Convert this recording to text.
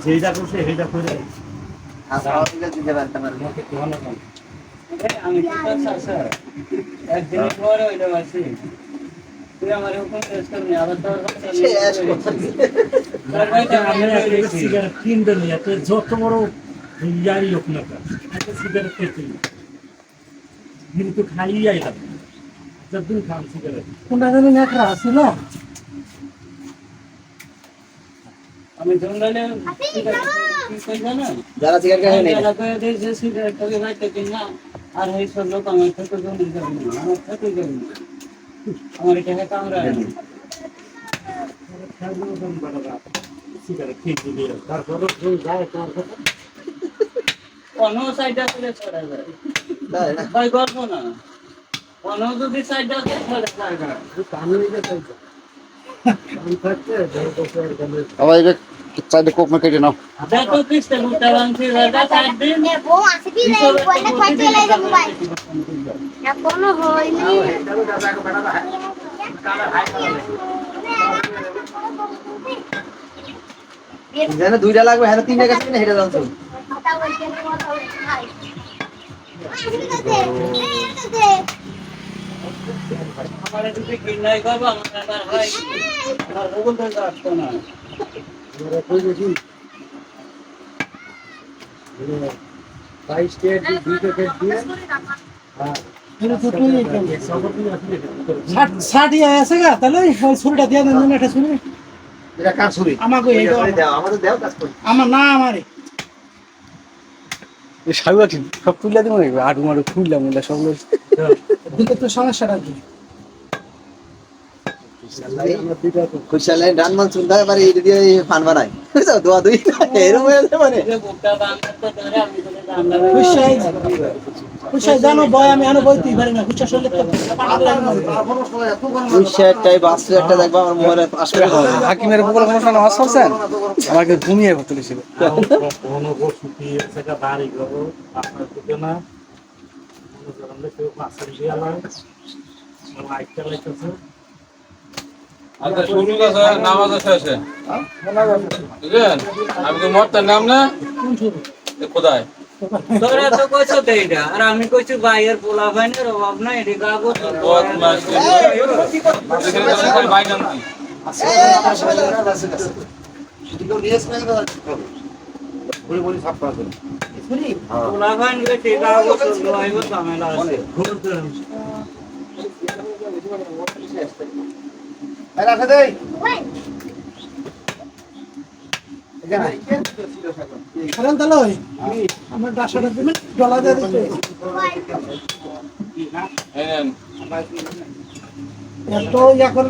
সেইটা করছে সেইটা করে আমি একদিন পরে হইলে আছি তুই আমার হুকুম শেষ করবি আবার তোর সিগারেট কিনতে নিয়ে যত বড় ইয়ারই হোক না একটা সিগারেট খেতে কিন্তু খাইয়ে আইলাম যতদিন খাম সিগারেট কোনটা জানি নেকড়া আছে না আমি জঙ্গলে যারা সিগারেট খায় না আর এই সব লোক আমার থেকে জমি যাবে না আমার থেকে যাবে না আমার এখানে কামরা সিগারেট খেতে দিয়ে তারপরে যায় তারপর অন্য সাইডে আসলে ছড়া যায় ভাই গল্প না অন্য যদি সাইডে আসলে ছড়া যায় না সবাই চাইলে কোপ মেরে কেটে নাও দেখো কিস্তে মুটা ভাঙছি দাদা সাইড দিন বউ আসে কি রে কোনে ফাইতে লাগে মোবাইল এখনো হয়নি জানে দুইটা লাগবে হ্যাঁ তিনটা গেছে না হেডে যাচ্ছে কথা বলতে কথা ভাই আমার যদি কিনাই করব আমার আবার ভাই আমার রোগন তো আসতো না ষাটি আছে গা তাহলে ওই ছুরিটা দিয়ে দেন না একটা ছুরি এটা কার ছুরি আমাকে এই দাও আমাদের দাও কাজ করি আমার না আমারে এই সাইবা কি সব তুলে দিব নাকি আটু মারু খুললাম এটা সব দিকে তো সমস্যাটা কি খুশালাই রান মান সুন্দর এবারে এই দিয়ে ফান বানাই বুঝছো দোয়া দুই এরকম হয়ে যাবে মানে যে বুকটা বাংলা তো ধরে আমি বলে জানলা খুশাই জানো ভয় আমি আনো বইতেই পারি না খুশা শরীরে তো খুশাটাই বাসে একটা দেখবা আমার মোবাইলে আসবে হাকিমের উপরে কোনো সময় নামাজ পড়ছেন আমাকে ঘুমিয়ে তুলেছিল কোনো শুকিয়ে সেটা বাড়ি গেলো আপনার দিকে না মনে করেন কেউ পাশের দিয়ে লাইট চালাইতেছে আচ্ছা শুরু কাছে নামাজ শেষে বুঝলেন আমি তো মরতার নাম না কোথায় তোরা তো কইছো দেইডা আর আমি কইছি ভাইয়ের পোলা ভাইনের অভাব নাই এডি গাগো বাইনান পোলা ভাইন কে গাগো তো আইবো ঝামেলা আছে রাখে দেই কারণ তাহলে আমার ডাসাটা দিবেন ডলা দিয়ে দিতে এই নেন এত ইয়া করলে